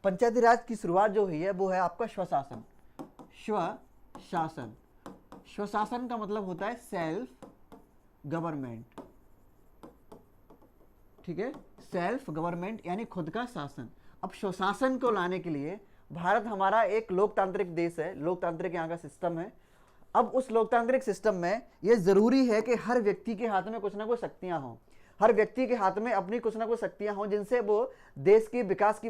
पंचायती राज की शुरुआत जो हुई है वो है आपका स्वशासन। स्वशासन, स्वशासन का मतलब होता है सेल्फ गवर्नमेंट, ठीक है, सेल्फ गवर्नमेंट यानी खुद का शासन। अब स्वशासन को लाने के लिए भारत हमारा एक लोकतांत्रिक देश है, लोकतांत्रिक यहाँ का सिस्टम है। अब उस लोकतांत्रिक सिस्टम में यह जरूरी है कि हर व्यक्ति के हाथ में कुछ ना कुछ शक्तियां हों, हर व्यक्ति के हाथ में अपनी कुछ ना कुछ शक्तियां हों जिनसे वो देश के विकास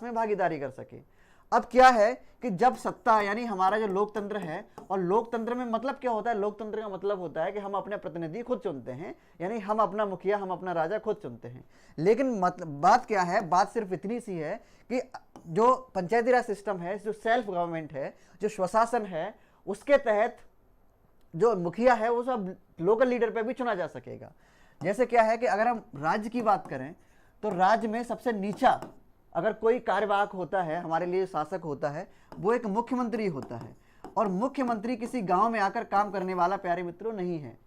में भागीदारी कर सके। अब क्या है कि जब सत्ता यानी हमारा जो लोकतंत्र है, और लोकतंत्र में मतलब क्या होता है, लोकतंत्र का मतलब होता है कि हम अपने प्रतिनिधि खुद चुनते हैं, यानी हम अपना मुखिया, हम अपना राजा खुद चुनते हैं। लेकिन बात क्या है, बात सिर्फ इतनी सी है कि जो पंचायती राज सिस्टम है, जो सेल्फ गवर्नमेंट है, जो स्वशासन है, उसके तहत जो मुखिया है वो सब लोकल लीडर पे भी चुना जा सकेगा। जैसे क्या है कि अगर हम राज्य की बात करें तो राज्य में सबसे नीचा अगर कोई कार्यवाहक होता है, हमारे लिए शासक होता है, वो एक मुख्यमंत्री होता है। और मुख्यमंत्री किसी गांव में आकर काम करने वाला प्यारे मित्रों नहीं है।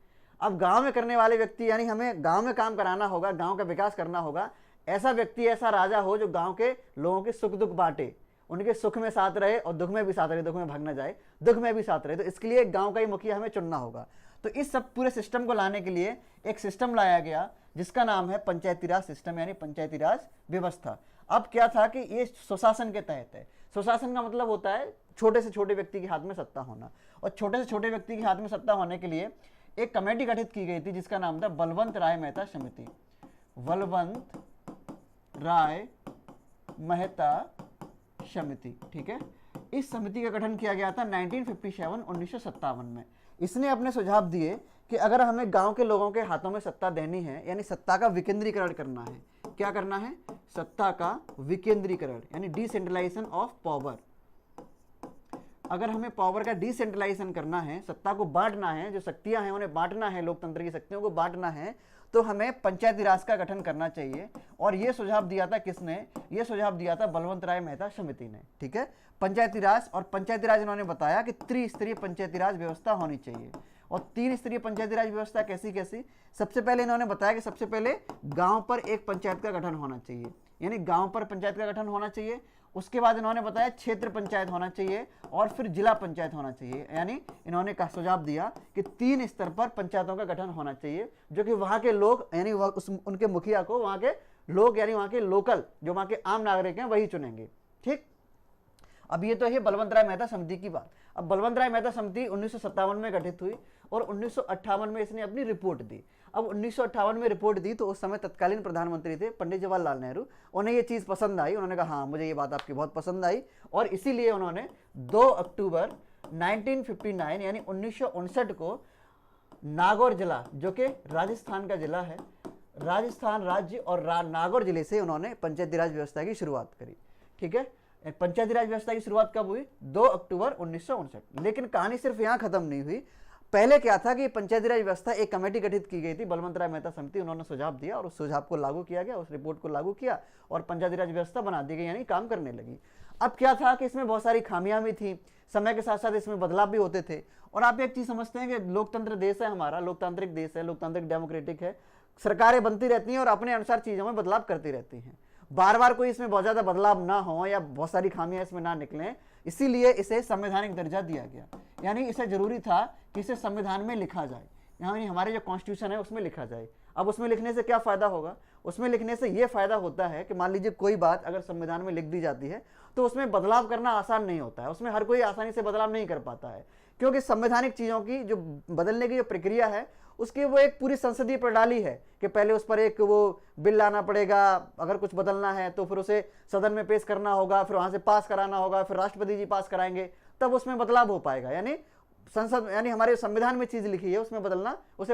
अब गांव में करने वाले व्यक्ति यानी हमें गांव में काम कराना होगा, गांव का विकास करना होगा, ऐसा व्यक्ति, ऐसा राजा हो जो गांव के लोगों के सुख दुख बांटे, उनके सुख में साथ रहे और दुख में भी साथ रहे, दुख में भाग ना जाए, दुख में भी साथ रहे। तो इसके लिए एक गांव का ही मुखिया हमें चुनना होगा। तो इस सब पूरे सिस्टम को लाने के लिए एक सिस्टम लाया गया जिसका नाम है पंचायती राज सिस्टम यानी पंचायती राज व्यवस्था। अब क्या था कि ये स्वशासन के तहत है। स्वशासन का मतलब होता है छोटे से छोटे व्यक्ति के हाथ में सत्ता होना, और छोटे से छोटे व्यक्ति के हाथ में सत्ता होने के लिए एक कमेटी गठित की गई थी जिसका नाम था बलवंत राय मेहता समिति। बलवंत राय मेहता समिति, ठीक है। इस समिति का गठन किया गया था 1957 में। इसने अपने सुझाव दिए कि अगर हमें गांव के लोगों के हाथों में सत्ता देनी है, यानी सत्ता का विकेंद्रीकरण करना है। क्या करना है? सत्ता का विकेंद्रीकरण यानी डिसेंट्रलाइजेशन ऑफ पावर। अगर हमें पावर का डिसेंट्रलाइजेशन करना है, सत्ता को बांटना है, जो शक्तियां हैं उन्हें बांटना है, लोकतंत्र की शक्तियों को बांटना है, तो हमें पंचायती राज का गठन करना चाहिए। और यह सुझाव दिया था किसने? यह सुझाव दिया था बलवंत राय मेहता समिति ने, ठीक है। पंचायती राज, और पंचायती राज इन्होंने बताया कि त्रिस्तरीय पंचायती राज व्यवस्था होनी चाहिए। और 3 स्तरीय पंचायती राज व्यवस्था कैसी कैसी? सबसे पहले इन्होंने बताया कि सबसे पहले गांव पर एक पंचायत का गठन होना चाहिए, यानी गांव पर पंचायत का गठन होना चाहिए। उसके बाद इन्होंने बताया क्षेत्र पंचायत होना चाहिए, और फिर जिला पंचायत होना चाहिए। यानी इन्होंने का सुझाव दिया कि 3 स्तर पर पंचायतों का गठन होना चाहिए, जो कि वहां के लोग यानी उनके मुखिया को वहां के लोग यानी वहां के लोकल जो वहां के आम नागरिक हैं वही चुनेंगे, ठीक। अब ये तो है बलवंत राय मेहता समिति की बात। अब बलवंत राय मेहता समिति 1957 में गठित हुई और 1958 में इसने अपनी रिपोर्ट दी। अब 1958 में रिपोर्ट दी तो उस समय तत्कालीन प्रधानमंत्री थे पंडित जवाहरलाल नेहरू। उन्हें ये चीज़ पसंद आई, उन्होंने कहा हाँ मुझे ये बात आपकी बहुत पसंद आई, और इसीलिए उन्होंने 2 अक्टूबर 1959 यानी 1959 को नागौर जिला, जो कि राजस्थान का जिला है, राजस्थान राज्य और नागौर जिले से उन्होंने पंचायती राज व्यवस्था की शुरुआत करी, ठीक है। पंचायती राज व्यवस्था की शुरुआत कब हुई? 2 अक्टूबर 1959। लेकिन कहानी सिर्फ यहाँ खत्म नहीं हुई। पहले क्या था कि पंचायती राज व्यवस्था एक कमेटी गठित की गई थी, बलवंत राय मेहता समिति, उन्होंने सुझाव दिया और उस सुझाव को लागू किया गया, उस रिपोर्ट को लागू किया और पंचायती राज व्यवस्था बना दी गई, यानी काम करने लगी। अब क्या था कि इसमें बहुत सारी खामियां भी थी, समय के साथ साथ इसमें बदलाव भी होते थे। और आप एक चीज समझते हैं कि लोकतंत्र देश है हमारा, लोकतांत्रिक देश है, लोकतांत्रिक डेमोक्रेटिक है, सरकारें बनती रहती हैं और अपने अनुसार चीजों में बदलाव करती रहती हैं। बार बार कोई इसमें बहुत ज्यादा बदलाव ना हो या बहुत सारी खामियां इसमें ना निकलें, इसीलिए इसे संवैधानिक दर्जा दिया गया। यानी इसे जरूरी था कि इसे संविधान में लिखा जाए, यानी हमारे जो कॉन्स्टिट्यूशन है उसमें लिखा जाए। अब उसमें लिखने से क्या फायदा होगा? उसमें लिखने से यह फायदा होता है कि मान लीजिए कोई बात अगर संविधान में लिख दी जाती है तो उसमें बदलाव करना आसान नहीं होता है, उसमें हर कोई आसानी से बदलाव नहीं कर पाता है, क्योंकि संवैधानिक चीजों की जो बदलने की जो प्रक्रिया है उसकी वो एक पूरी संसदीय प्रणाली है कि पहले उस पर एक वो बिल लाना पड़ेगा, अगर कुछ बदलना है तो फिर उसे सदन में पेश करना होगा, फिर वहां से पास कराना होगा, फिर राष्ट्रपति जी पास कराएंगे, तब उसमें बदलाव हो पाएगा। यानी संसद यानी हमारे संविधान में चीज लिखी है उसे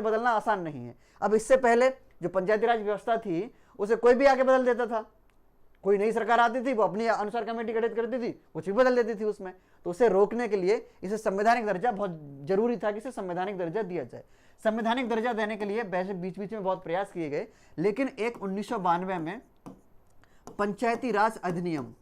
बदलना आसान नहीं है। अब इससे पहले जो पंचायती राज व्यवस्था थी उसे कोई भी आके बदल देता था, कोई नई सरकार आती थी वो अपने अनुसार कमेटी गठित करती थी, कुछ भी बदल देती थी उसमें। तो उसे रोकने के लिए इसे संवैधानिक दर्जा बहुत जरूरी था कि इसे संवैधानिक दर्जा दिया जाए। संवैधानिक दर्जा देने के लिए बीच बीच में बहुत प्रयास किए गए, लेकिन एक 1992 में पंचायती राज अधिनियम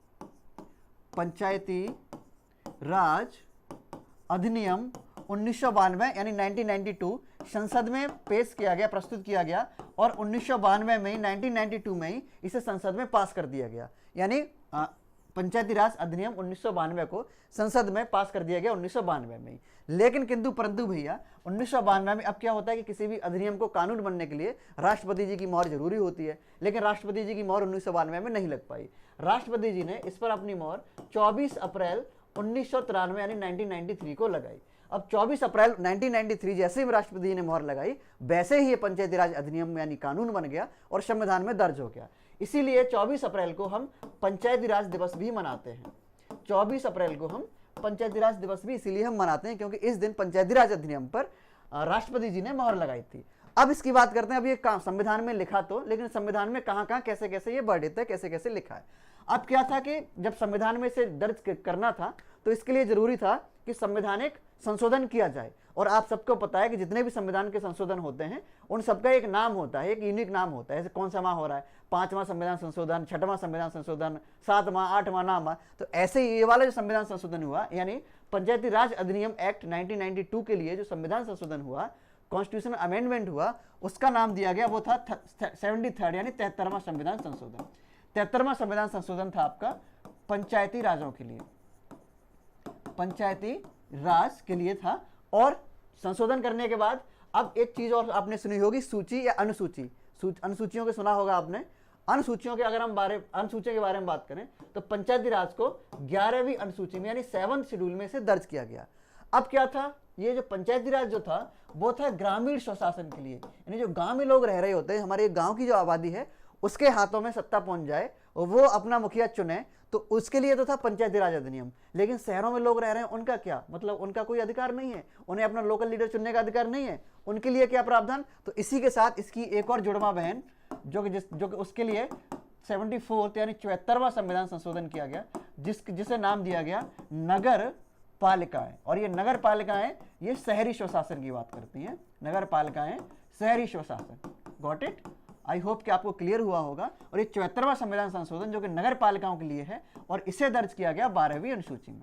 1992 यानी 1992 संसद में पेश किया गया, प्रस्तुत किया गया, और 1992 में 1992 में ही इसे संसद में पास कर दिया गया। यानी पंचायती राज अधिनियम 1992 को संसद में पास कर दिया गया 1992 में ही। लेकिन किंतु परंतु भैया 1992 में अब क्या होता है कि किसी भी अधिनियम को कानून बनने के लिए राष्ट्रपति जी की मोहर जरूरी होती है, लेकिन राष्ट्रपति जी की मोहर 1992 में नहीं लग पाई। राष्ट्रपति जी ने इस पर अपनी मोहर 24 अप्रैल 1993 यानी 1993 को लगाई। अब 24 अप्रैल 1993 जैसे ही राष्ट्रपति जी ने मोहर लगाई, वैसे ही ये पंचायती राज अधिनियम यानी कानून बन गया और संविधान में दर्ज हो गया। इसीलिए 24 अप्रैल को हम पंचायती राज दिवस भी मनाते हैं। 24 अप्रैल को हम पंचायती राज दिवस भी इसीलिए हम मनाते हैं क्योंकि इस दिन पंचायती राज अधिनियम पर राष्ट्रपति जी ने मोहर लगाई थी। अब इसकी बात करते हैं। अब ये संविधान में लिखा तो, लेकिन संविधान में कहाँ कहाँ कैसे कैसे ये वर्णित है, कैसे कैसे लिखा है। अब क्या था कि जब संविधान में से दर्ज करना था तो इसके लिए जरूरी था कि संवैधानिक संशोधन किया जाए। और आप सबको पता है कि जितने भी संविधान के संशोधन होते हैं उन सबका एक नाम होता है, एक यूनिक नाम होता है। जैसे कौन सा माह हो रहा है, 5वां संविधान संशोधन, 6वां संविधान संशोधन, 7वां, 8वां नाम। तो ऐसे ये वाला जो संविधान संशोधन हुआ यानी पंचायती राज अधिनियम एक्ट 1992 के लिए जो संविधान संशोधन हुआ, कॉन्स्टिट्यूशन अमेंडमेंट हुआ, उसका नाम दिया गया, वो था 73rd यानी 73वां संविधान संशोधन। 73वां संविधान संशोधन था आपका पंचायती राजों के लिए, पंचायती राज के लिए था। और संशोधन करने के बाद अब एक चीज और आपने सुनी होगी, सूची या अनुसूची। अनुसूचियों के सुना होगा आपने। अनुसूचियों के अगर हम अनुसूचियों के बारे में बात करें तो पंचायती राज को 11वीं अनुसूची में यानी 7th शेड्यूल में से दर्ज किया गया। अब क्या था, ये जो पंचायती राज जो था वो था ग्रामीण स्वशासन के लिए, यानी जो गांव में लोग रह रहे होते हैं, हमारे गांव की जो आबादी है उसके हाथों में सत्ता पहुंच जाए और वो अपना मुखिया चुने, तो उसके लिए तो था पंचायती राज अधिनियम। लेकिन शहरों में लोग रह रहे हैं, उनका क्या मतलब, उनका कोई अधिकार नहीं है, उन्हें अपना लोकल लीडर चुनने का अधिकार नहीं है, उनके लिए क्या प्रावधान। तो इसी के साथ इसकी एक और जुड़वा बहन जो कि उसके लिए 74th यानी 74वां संविधान संशोधन किया गया, जिसे नाम दिया गया नगर पालिकाएं। और ये नगर पालिकाएं ये शहरी स्वशासन की बात करती हैं। नगर पालिकाएं शहरी स्वशासन, गॉट इट। आई होप कि आपको क्लियर हुआ होगा। और ये 74वां संविधान संशोधन जो कि नगर पालिकाओं के लिए है और इसे दर्ज किया गया 12वीं अनुसूची में,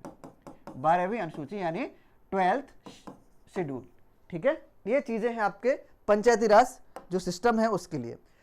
12वीं अनुसूची यानी 12th शेड्यूल। ठीक है, ये चीजें हैं आपके पंचायती राज जो सिस्टम है उसके लिए।